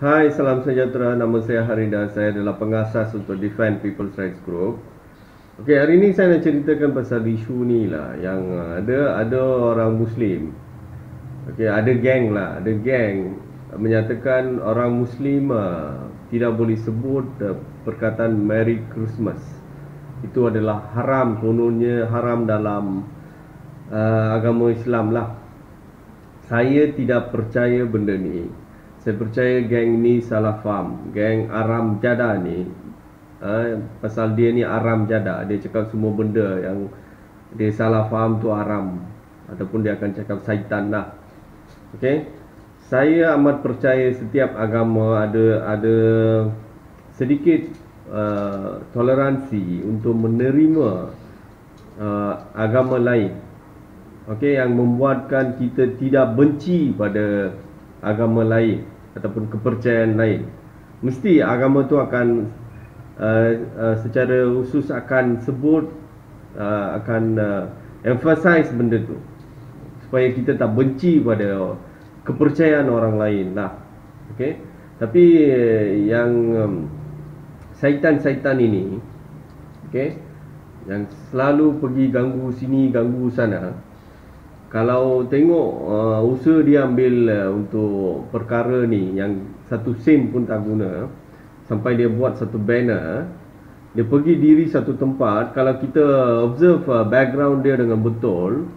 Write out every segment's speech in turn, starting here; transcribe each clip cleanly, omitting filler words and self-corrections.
Hai, salam sejahtera. Nama saya Harinda. Saya adalah pengasas untuk Defend People's Rights Group. Okey, hari ini saya nak ceritakan pasal isu ni lah yang ada orang Muslim. Okey, ada geng lah, ada geng menyatakan orang Muslim tidak boleh sebut perkataan Merry Christmas. Itu adalah haram, kononnya haram dalam agama Islam lah. Saya tidak percaya benda ni. Saya percaya geng ni salah faham. Geng Aram Jada ni pasal dia ni Aram Jada. Dia cakap semua benda yang dia salah faham tu haram, ataupun dia akan cakap syaitan lah. Okey, saya amat percaya setiap agama ada sedikit toleransi untuk menerima agama lain. Okey, yang membuatkan kita tidak benci pada agama lain ataupun kepercayaan lain. Mesti agama tu akan secara khusus akan sebut, akan emphasize benda tu supaya kita tak benci pada kepercayaan orang lain lah. Okey, tapi yang syaitan-syaitan ini, okey, yang selalu pergi ganggu sini ganggu sana, kalau tengok usaha dia ambil untuk perkara ni yang satu sen pun tak guna, sampai dia buat satu banner, dia pergi diri satu tempat. Kalau kita observe background dia dengan betul,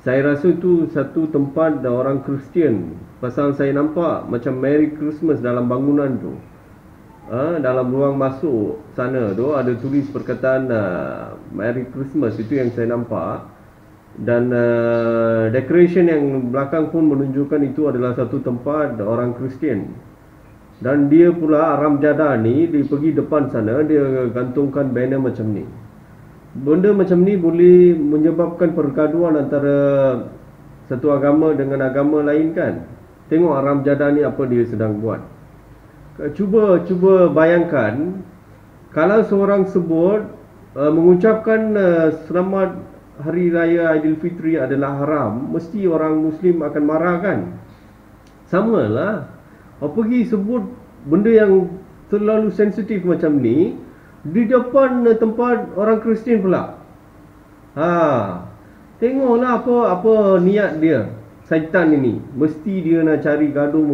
saya rasa itu satu tempat orang Kristian. Pasal saya nampak macam Merry Christmas dalam bangunan tu. Dalam ruang masuk sana tu ada tulis perkataan Merry Christmas. Itu yang saya nampak. Dan decoration yang belakang pun menunjukkan itu adalah satu tempat orang Kristian. Dan dia pula Aram Jada ni, dia pergi depan sana, dia gantungkan banner macam ni. Benda macam ni boleh menyebabkan pergaduhan antara satu agama dengan agama lain kan. Tengok Aram Jada ni apa dia sedang buat. Cuba bayangkan kalau seorang sebut mengucapkan selamat Hari Raya Aidilfitri adalah haram, mesti orang Muslim akan marah kan. Samalah, pergi sebut benda yang terlalu sensitif macam ni di depan tempat orang Kristian pula. Tengoklah apa niat dia. Syaitan ini mesti dia nak cari gaduh,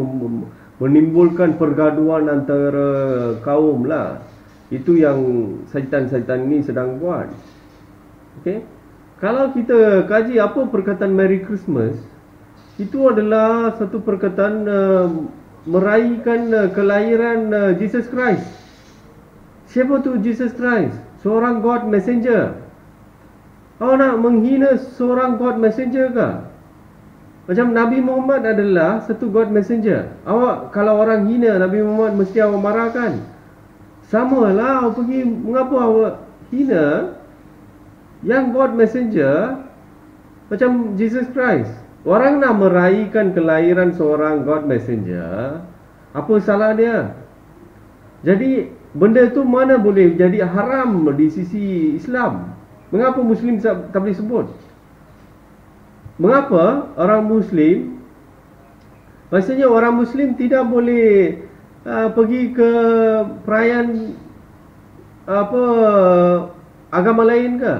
menimbulkan pergaduhan antara kaum lah. Itu yang syaitan-syaitan ini sedang buat. Okey, kalau kita kaji apa perkataan Merry Christmas, itu adalah satu perkataan meraihkan kelahiran Jesus Christ. Siapa tu Jesus Christ? Seorang God Messenger. Awak nak menghina seorang God Messenger ke? Macam Nabi Muhammad adalah satu God Messenger. Awak kalau orang hina Nabi Muhammad, mesti awak marah kan? Samalah, awak pergi, mengapa awak hina yang God Messenger macam Jesus Christ? Orang nak meraihkan kelahiran seorang God Messenger, apa salah dia? Jadi benda tu mana boleh jadi haram di sisi Islam? Mengapa Muslim tak boleh sebut? Mengapa orang Muslim, maksudnya orang Muslim tidak boleh pergi ke perayaan agama lain ke?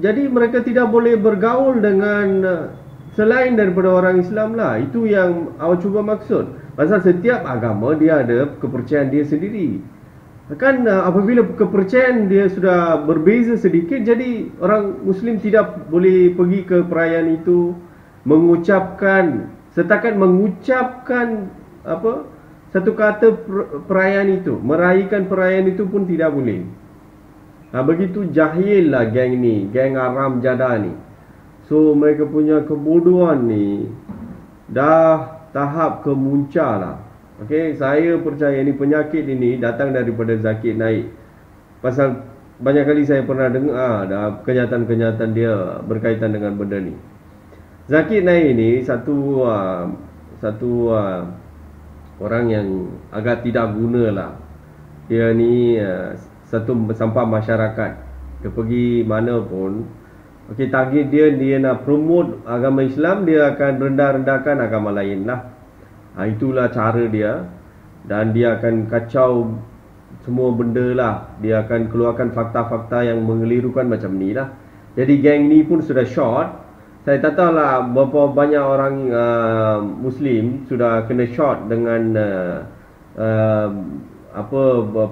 Jadi mereka tidak boleh bergaul dengan selain daripada orang Islam lah. Itu yang awak cuba maksud. Pasal setiap agama dia ada kepercayaan dia sendiri. Kan apabila kepercayaan dia sudah berbeza sedikit, jadi orang Muslim tidak boleh pergi ke perayaan itu, setakat mengucapkan satu kata perayaan itu, meraihkan perayaan itu pun tidak boleh. Begitu jahil lah geng ni, geng Aram Jada ni. So mereka punya kebodohan ni dah tahap kemunca lah. Okey, saya percaya ni penyakit ini datang daripada Zakir Naik. Pasal banyak kali saya pernah dengar kenyataan-kenyataan dia berkaitan dengan benda ni. Zakir Naik ni satu orang yang agak tidak guna lah. Dia ni satu sampah masyarakat. Dia pergi mana pun, okey, target dia nak promote agama Islam, dia akan rendah-rendahkan agama lain lah. Itulah cara dia. Dan dia akan kacau semua benda lah. Dia akan keluarkan fakta-fakta yang mengelirukan macam ni lah. Jadi geng ni pun sudah short. Saya tak tahu lah berapa banyak orang Muslim sudah kena short dengan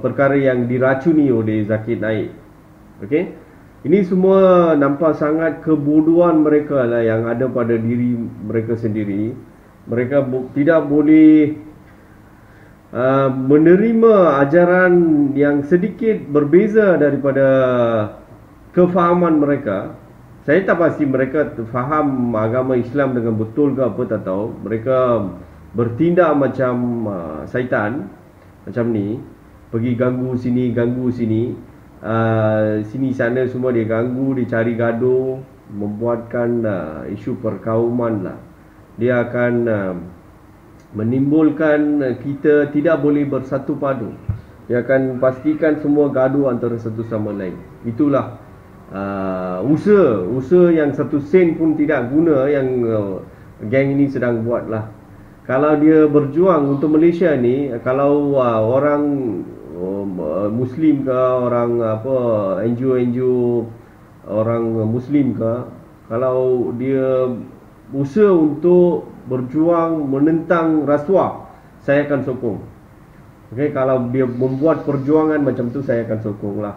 perkara yang diracuni oleh Zakir Naik. Okey. Ini semua nampak sangat kebodohan mereka lah yang ada pada diri mereka sendiri. Mereka tidak boleh menerima ajaran yang sedikit berbeza daripada kefahaman mereka. Saya tak pasti mereka faham agama Islam dengan betul ke apa, tak tahu. Mereka bertindak macam syaitan, macam ni, pergi ganggu sini, ganggu sini, sini sana semua dia ganggu, dia cari gaduh, membuatkan isu perkauman lah. Dia akan menimbulkan kita tidak boleh bersatu padu. Dia akan pastikan semua gaduh antara satu sama lain. Itulah usaha yang satu sen pun tidak guna yang geng ini sedang buat lah. Kalau dia berjuang untuk Malaysia ni, kalau orang Muslim ke, orang NGO orang Muslim ke, kalau dia usaha untuk berjuang menentang rasuah, saya akan sokong. Okay, kalau dia membuat perjuangan macam tu, saya akan sokong lah.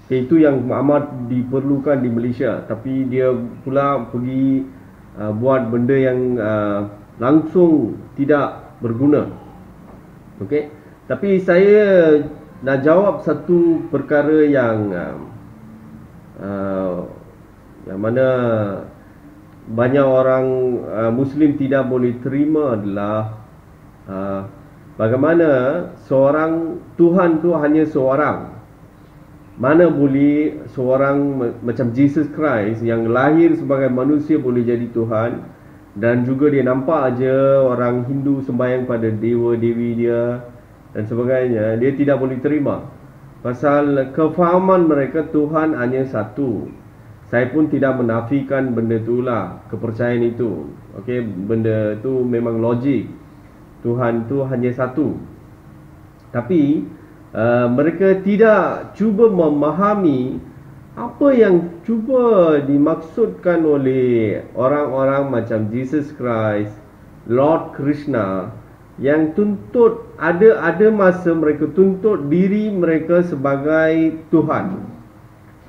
Okay, itu yang amat diperlukan di Malaysia. Tapi dia pula pergi buat benda yang langsung tidak berguna. Okay, tapi saya nak jawab satu perkara yang mana banyak orang Muslim tidak boleh terima adalah bagaimana seorang Tuhan tu hanya seorang. Mana boleh seorang macam Jesus Christ yang lahir sebagai manusia boleh jadi Tuhan, dan juga dia nampak aja orang Hindu sembahyang pada dewa-dewi dia dan sebagainya. Dia tidak boleh terima pasal kefahaman mereka Tuhan hanya satu. Saya pun tidak menafikan benda itulah, kepercayaan itu. Okey, benda tu memang logik. Tuhan tu hanya satu. Tapi mereka tidak cuba memahami apa yang cuba dimaksudkan oleh orang-orang macam Jesus Christ, Lord Krishna, yang tuntut ada masa mereka tuntut diri mereka sebagai Tuhan.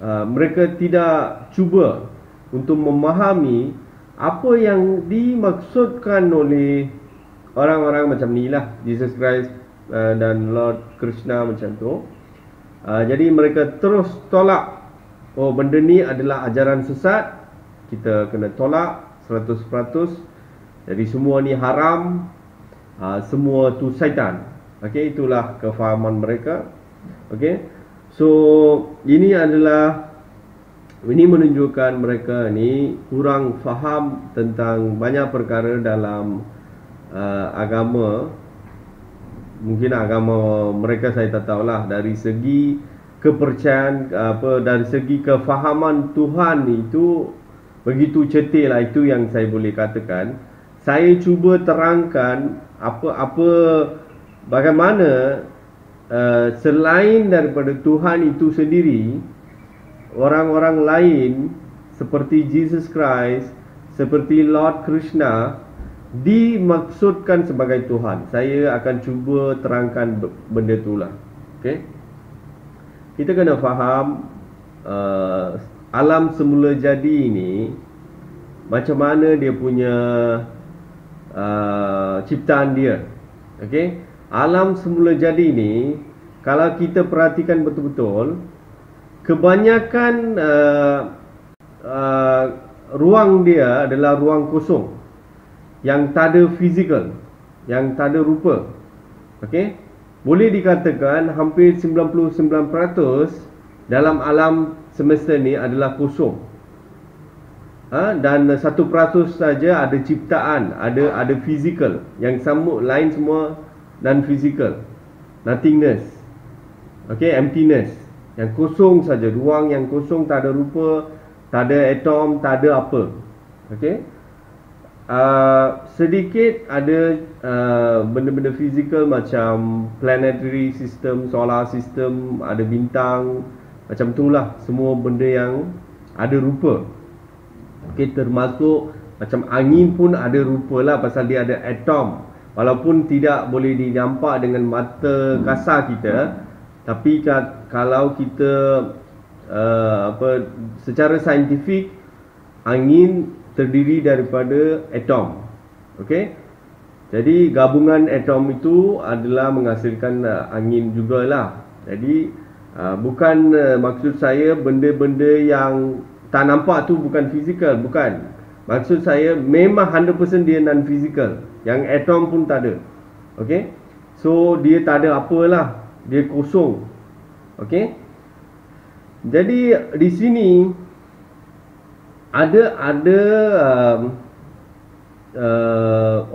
Mereka tidak cuba untuk memahami apa yang dimaksudkan oleh orang-orang macam ni lah, Jesus Christ dan Lord Krishna macam tu. Jadi mereka terus tolak, oh benda ni adalah ajaran sesat, kita kena tolak 100%. Jadi semua ni haram, semua tu syaitan. Okey, itulah kefahaman mereka. Okey, so ini menunjukkan mereka ni kurang faham tentang banyak perkara dalam agama. Mungkin agama mereka saya tak tahulah. Dari segi kepercayaan dari segi kefahaman Tuhan itu begitu cetil lah. Itu yang saya boleh katakan. Saya cuba terangkan bagaimana selain daripada Tuhan itu sendiri, orang-orang lain seperti Jesus Christ, seperti Lord Krishna dimaksudkan sebagai Tuhan. Saya akan cuba terangkan benda itulah. Okay? Kita kena faham alam semula jadi ini, macam mana dia punya ciptaan dia. Okay? Alam semula jadi ini, kalau kita perhatikan betul-betul, kebanyakan ruang dia adalah ruang kosong, yang tak ada fizikal, yang tak ada rupa. Okey, boleh dikatakan hampir 99% dalam alam semesta ni adalah kosong. Dan 1% saja ada ciptaan, ada fizikal. Yang lain semua non fizikal, nothingness. Okey, emptiness, yang kosong saja, ruang yang kosong, tak ada rupa, tak ada atom, tak ada apa. Okey, sedikit ada benda-benda fizikal macam planetary system, solar system, ada bintang, macam itulah semua benda yang ada rupa. Okey, termasuk macam angin pun ada rupa lah pasal dia ada atom. Walaupun tidak boleh dinampak dengan mata kasar kita, tapi kalau kita secara saintifik, angin terdiri daripada atom. Okey. Jadi gabungan atom itu adalah menghasilkan angin jugalah. Jadi bukan maksud saya benda-benda yang tak nampak tu bukan fizikal, bukan. Maksud saya memang 100% dia non fizikal. Yang atom pun tak ada. Okey. So dia tak ada apalah, dia kosong. Okey. Jadi di sini ada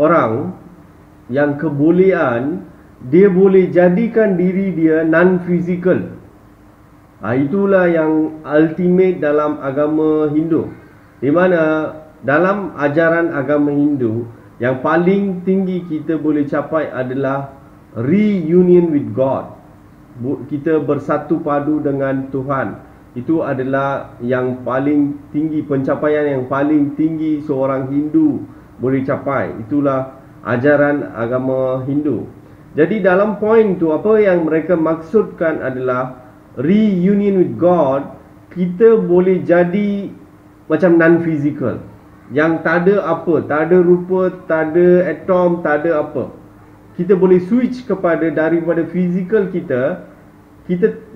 orang yang kebolehan dia boleh jadikan diri dia non fizikal. Itulah yang ultimate dalam agama Hindu. Di mana dalam ajaran agama Hindu yang paling tinggi kita boleh capai adalah reunion with God. Kita bersatu padu dengan Tuhan. Itu adalah yang paling tinggi, pencapaian yang paling tinggi seorang Hindu boleh capai. Itulah ajaran agama Hindu. Jadi dalam poin tu, apa yang mereka maksudkan adalah reunion with God. Kita boleh jadi macam non-physical, yang tak ada apa, tak ada rupa, tak ada atom, tak ada apa. Kita boleh switch daripada physical kita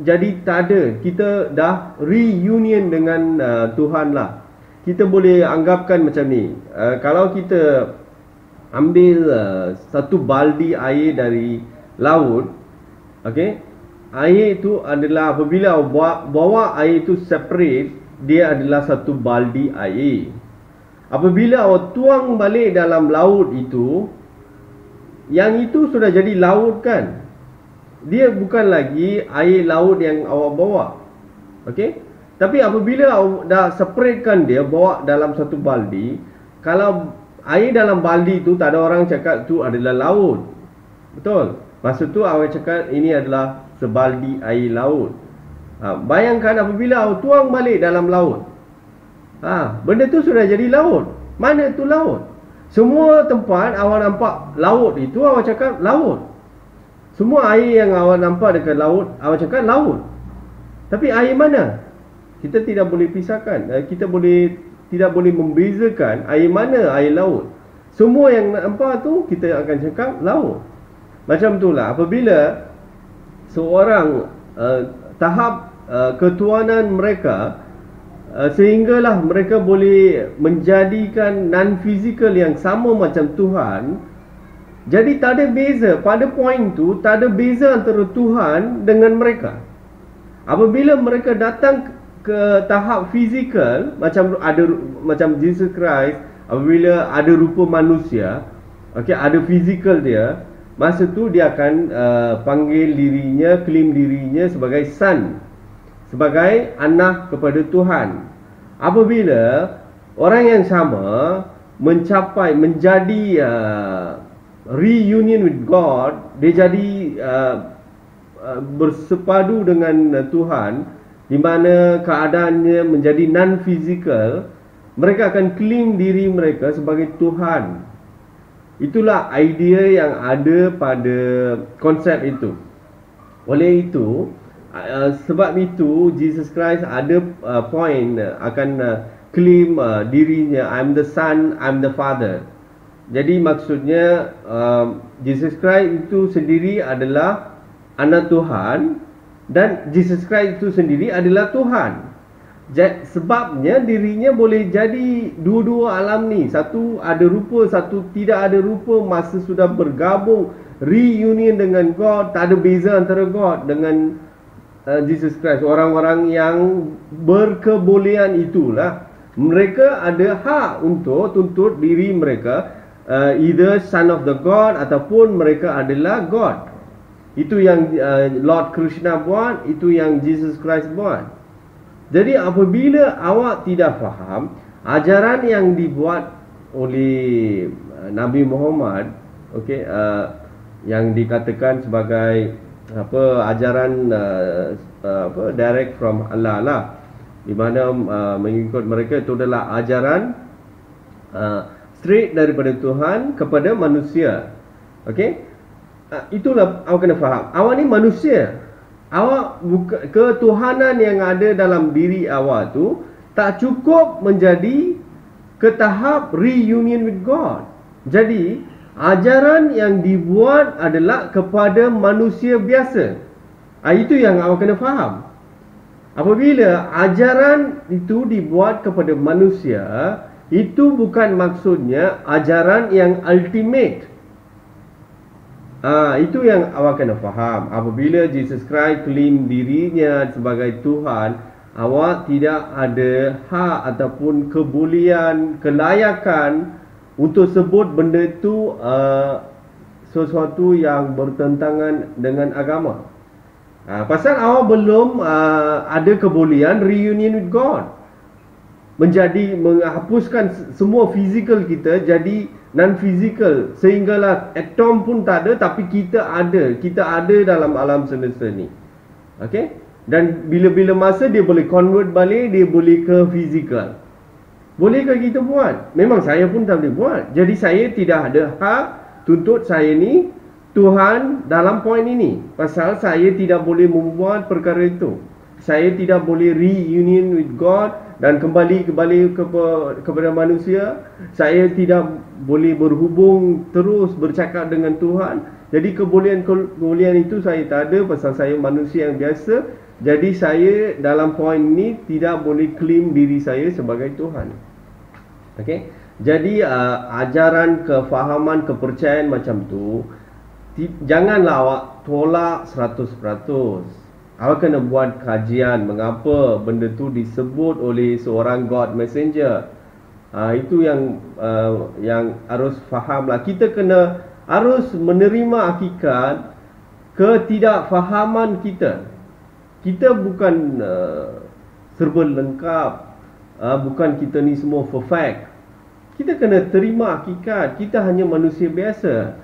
jadi tak ada. Kita dah reunion dengan Tuhan lah. Kita boleh anggapkan macam ni. Kalau kita ambil satu baldi air dari laut, okey, air itu adalah apabila bawa air itu separate, dia adalah satu baldi air. Apabila awak tuang balik dalam laut itu, yang itu sudah jadi laut kan. Dia bukan lagi air laut yang awak bawa. Okey? Tapi apabila awak dah separatekan dia, bawa dalam satu baldi, kalau air dalam baldi itu tak ada orang cakap tu adalah laut. Betul? Masa tu awak cakap ini adalah sebaldi air laut. Bayangkan apabila awak tuang balik dalam laut. Benda tu sudah jadi laut. Mana tu laut? Semua tempat awak nampak laut itu, awak cakap laut. Semua air yang awak nampak dekat laut, awak cakap laut. Tapi air mana? Kita tidak boleh pisahkan. Kita tidak boleh membezakan air mana air laut. Semua yang nampak tu kita akan cakap laut. Macam itulah apabila seorang tahap ketuhanan mereka, sehinggalah mereka boleh menjadikan non-physical yang sama macam Tuhan. Jadi tak ada beza. Pada poin tu tak ada beza antara Tuhan dengan mereka. Apabila mereka datang ke tahap fizikal, macam Jesus Christ, apabila ada rupa manusia, okey, ada fizikal dia, masa tu dia akan claim dirinya sebagai son, sebagai anak kepada Tuhan. Apabila orang yang sama menjadi reunion with God, dia jadi bersepadu dengan Tuhan, di mana keadaannya menjadi non-physical, mereka akan claim diri mereka sebagai Tuhan. Itulah idea yang ada pada konsep itu. Oleh itu, sebab itu Jesus Christ ada point akan claim dirinya, I'm the Son, I'm the Father. Jadi maksudnya Jesus Christ itu sendiri adalah anak Tuhan, dan Jesus Christ itu sendiri adalah Tuhan. Sebabnya dirinya boleh jadi dua-dua alam ni. Satu ada rupa, satu tidak ada rupa. Masa sudah bergabung, reunion dengan God, tak ada beza antara God dengan Jesus Christ. Orang-orang yang berkebolehan itulah, mereka ada hak untuk tuntut diri mereka either son of the God ataupun mereka adalah God. Itu yang Lord Krishna buat, itu yang Jesus Christ buat. Jadi apabila awak tidak faham ajaran yang dibuat oleh Nabi Muhammad, okey, yang dikatakan sebagai ajaran direct from Allah lah, di mana mengikut mereka itu adalah ajaran straight daripada Tuhan kepada manusia. Okey, itulah awak kena faham. Awak ni manusia. Awak ketuhanan yang ada dalam diri awak tu tak cukup menjadi ke tahap reunion with God. Jadi ajaran yang dibuat adalah kepada manusia biasa. Itu yang awak kena faham. Apabila ajaran itu dibuat kepada manusia, itu bukan maksudnya ajaran yang ultimate. Itu yang awak kena faham. Apabila Jesus Christ claim dirinya sebagai Tuhan, awak tidak ada hak ataupun kebolehan, kelayakan untuk sebut benda itu sesuatu yang bertentangan dengan agama. Pasal awak belum ada kebolehan reunion with God, menghapuskan semua fizikal kita jadi non-fizikal, sehinggalah atom pun tak ada, tapi kita ada dalam alam semesta ni. Okey, dan bila-bila masa dia boleh convert balik, dia boleh ke fizikal. Bolehkah kita buat? Memang saya pun tak boleh buat. Jadi saya tidak ada hak tuntut saya ni Tuhan dalam poin ini, pasal saya tidak boleh membuat perkara itu. Saya tidak boleh reunion with God dan kembali kepada manusia. Saya tidak boleh berhubung terus bercakap dengan Tuhan. Jadi kebolehan itu saya tak ada, pasal saya manusia yang biasa. Jadi saya dalam poin ini tidak boleh claim diri saya sebagai Tuhan. Okey. Jadi ajaran, kefahaman, kepercayaan macam tu janganlah awak tolak 100%. Awak kena buat kajian mengapa benda tu disebut oleh seorang God Messenger. Itu yang harus fahamlah. Kita harus menerima hakikat ketidakfahaman kita. Kita bukan serba lengkap. Bukan kita ni semua perfect. Kita kena terima hakikat. Kita hanya manusia biasa.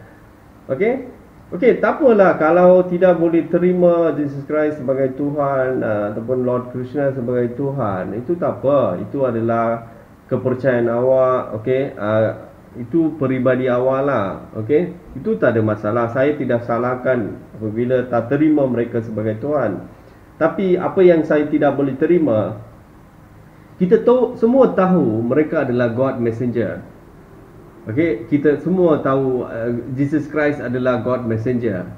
Okey, tak apalah kalau tidak boleh terima Jesus Christ sebagai Tuhan ataupun Lord Krishna sebagai Tuhan. Itu tak apa. Itu adalah kepercayaan awak. Okey, itu peribadi awak lah. Okey, itu tak ada masalah. Saya tidak salahkan apabila tak terima mereka sebagai Tuhan. Tapi apa yang saya tidak boleh terima, kita semua tahu mereka adalah God Messenger. Okey, kita semua tahu Jesus Christ adalah God Messenger.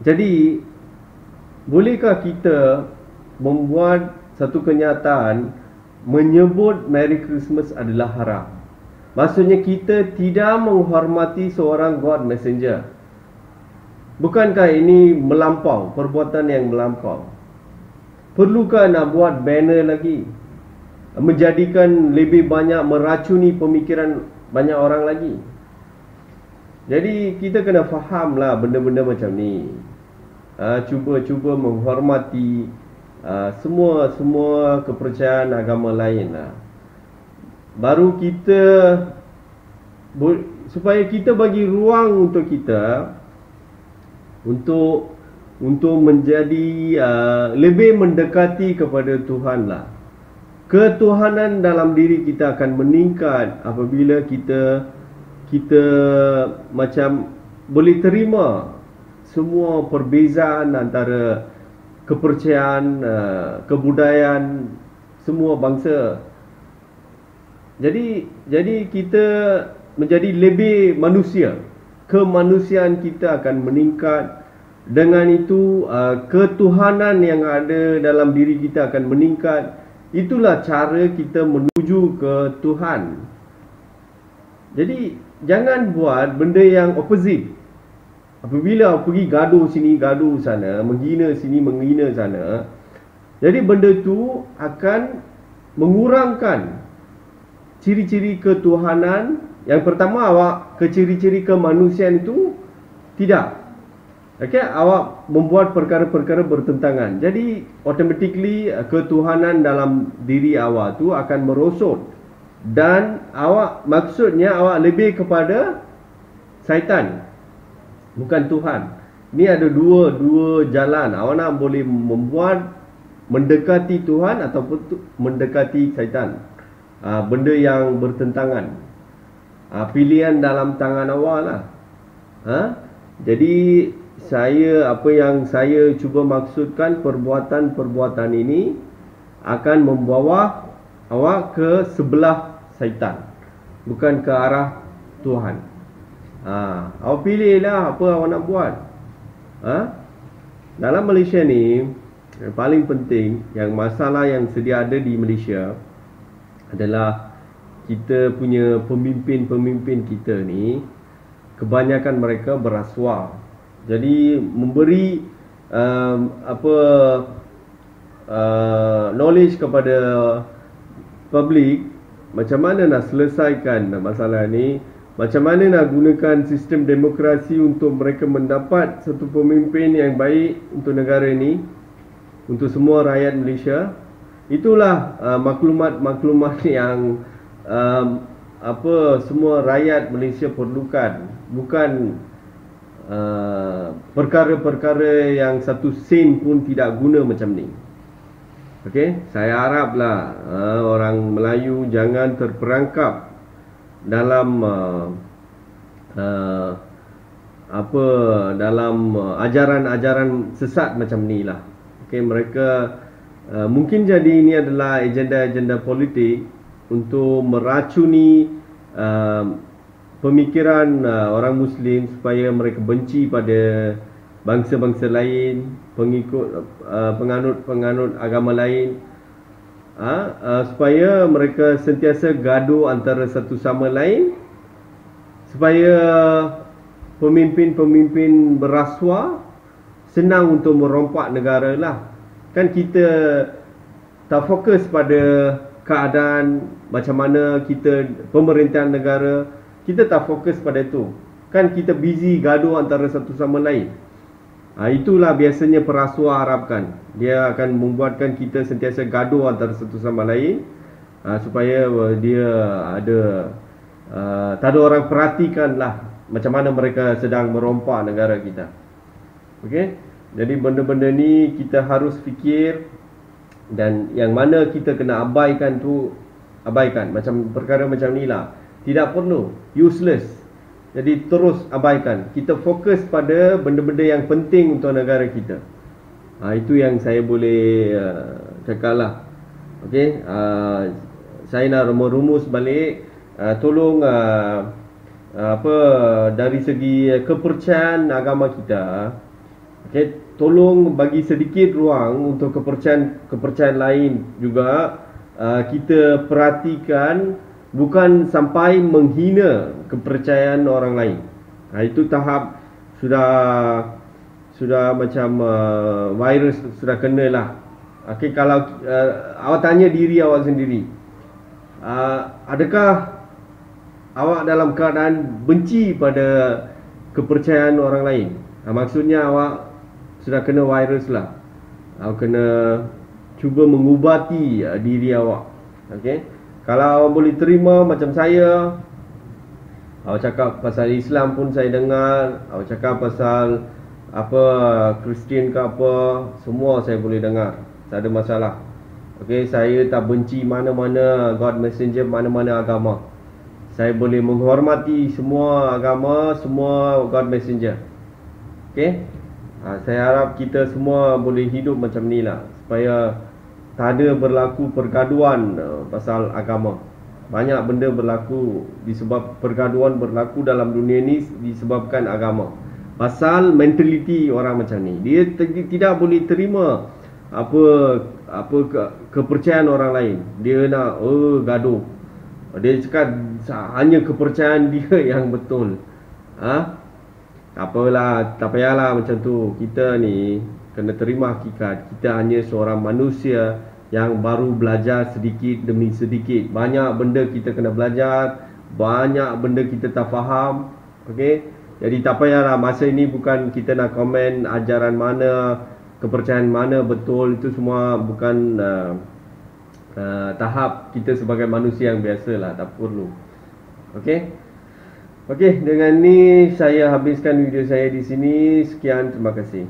Jadi, bolehkah kita membuat satu kenyataan menyebut Merry Christmas adalah haram? Maksudnya kita tidak menghormati seorang God Messenger. Bukankah ini melampau, perbuatan yang melampau? Perlukah nak buat banner lagi? Menjadikan lebih banyak, meracuni pemikiran banyak orang lagi. Jadi kita kena fahamlah benda-benda macam ni. Cuba menghormati semua kepercayaan agama lain lah. Baru kita supaya kita bagi ruang untuk kita untuk menjadi lebih mendekati kepada Tuhan lah. Ketuhanan dalam diri kita akan meningkat apabila kita macam boleh terima semua perbezaan antara kepercayaan, kebudayaan semua bangsa. Jadi kita menjadi lebih manusia. Kemanusiaan kita akan meningkat. Dengan itu ketuhanan yang ada dalam diri kita akan meningkat. Itulah cara kita menuju ke Tuhan. Jadi jangan buat benda yang opposite. Apabila pergi gaduh sini, gaduh sana, menghina sini, menghina sana, jadi benda tu akan mengurangkan ciri-ciri ketuhanan. Yang pertama, awak ke ciri-ciri kemanusiaan itu tidak. Okey, awak membuat perkara-perkara bertentangan. Jadi automatically ketuhanan dalam diri awak tu akan merosot. Dan maksudnya awak lebih kepada syaitan, bukan Tuhan. Ni ada dua jalan. Awak nak boleh mendekati Tuhan ataupun mendekati syaitan. Benda yang bertentangan. Pilihan dalam tangan awak lah. Jadi apa yang saya cuba maksudkan, perbuatan-perbuatan ini akan membawa awak ke sebelah syaitan, bukan ke arah Tuhan. Awak pilihlah apa awak nak buat. Dalam Malaysia ni, yang paling penting, yang masalah yang sedia ada di Malaysia adalah kita punya pemimpin-pemimpin kita ni, kebanyakan mereka berasuah. Jadi memberi knowledge kepada public macam mana nak selesaikan masalah ni, macam mana nak gunakan sistem demokrasi untuk mereka mendapat satu pemimpin yang baik untuk negara ini, untuk semua rakyat Malaysia. Itulah maklumat-maklumat yang semua rakyat Malaysia perlukan, bukan perkara-perkara yang satu sen pun tidak guna macam ni. Okey, saya haraplah orang Melayu jangan terperangkap dalam dalam ajaran-ajaran sesat macam ni lah. Okey, mereka mungkin jadi ini adalah agenda-agenda politik untuk meracuni pemikiran orang Muslim supaya mereka benci pada bangsa-bangsa lain, penganut agama lain, supaya mereka sentiasa gaduh antara satu sama lain, supaya pemimpin-pemimpin berasuah senang untuk merompak negara lah. Kan kita tak fokus pada keadaan macam mana kita pemerintahan negara, kita tak fokus pada itu. Kan kita busy gaduh antara satu sama lain. Itulah biasanya perasuah harapkan. Dia akan membuatkan kita sentiasa gaduh antara satu sama lain, supaya dia ada tak ada orang perhatikan lah macam mana mereka sedang merompak negara kita. Okey, jadi benda-benda ni kita harus fikir, dan yang mana kita kena abaikan tu abaikan. Macam perkara macam ni lah, tidak perlu, useless. Jadi terus abaikan. Kita fokus pada benda-benda yang penting untuk negara kita. Itu yang saya boleh cakap lah. Okey, saya nak merumus balik. Tolong dari segi kepercayaan agama kita, okey, tolong bagi sedikit ruang untuk kepercayaan lain juga. Kita perhatikan, bukan sampai menghina kepercayaan orang lain. Itu tahap sudah macam virus sudah kena lah. Okey, kalau awak tanya diri awak sendiri, adakah awak dalam keadaan benci pada kepercayaan orang lain? Maksudnya awak sudah kena virus lah. Awak kena cuba mengubati diri awak. Okey, kalau awak boleh terima macam saya, awak cakap pasal Islam pun saya dengar, awak cakap pasal Kristian ke apa, semua saya boleh dengar, tak ada masalah. Okey, saya tak benci mana-mana God Messenger, mana-mana agama. Saya boleh menghormati semua agama, semua God Messenger. Okey, saya harap kita semua boleh hidup macam ni lah, supaya tak ada berlaku pergaduhan pasal agama. Banyak benda berlaku disebab pergaduhan berlaku dalam dunia ni disebabkan agama. Pasal mentaliti orang macam ni, dia tidak boleh terima kepercayaan orang lain. Dia nak gaduh. Dia cakap hanya kepercayaan dia yang betul. Tak payahlah macam tu. Kita ni kena terima hakikat. Kita hanya seorang manusia yang baru belajar sedikit demi sedikit. Banyak benda kita kena belajar, banyak benda kita tak faham. Okey, jadi tak payahlah. Masa ini bukan kita nak komen ajaran mana, kepercayaan mana betul. Itu semua bukan tahap kita sebagai manusia yang biasa lah, tak perlu. Okey, dengan ni saya habiskan video saya di sini. Sekian, terima kasih.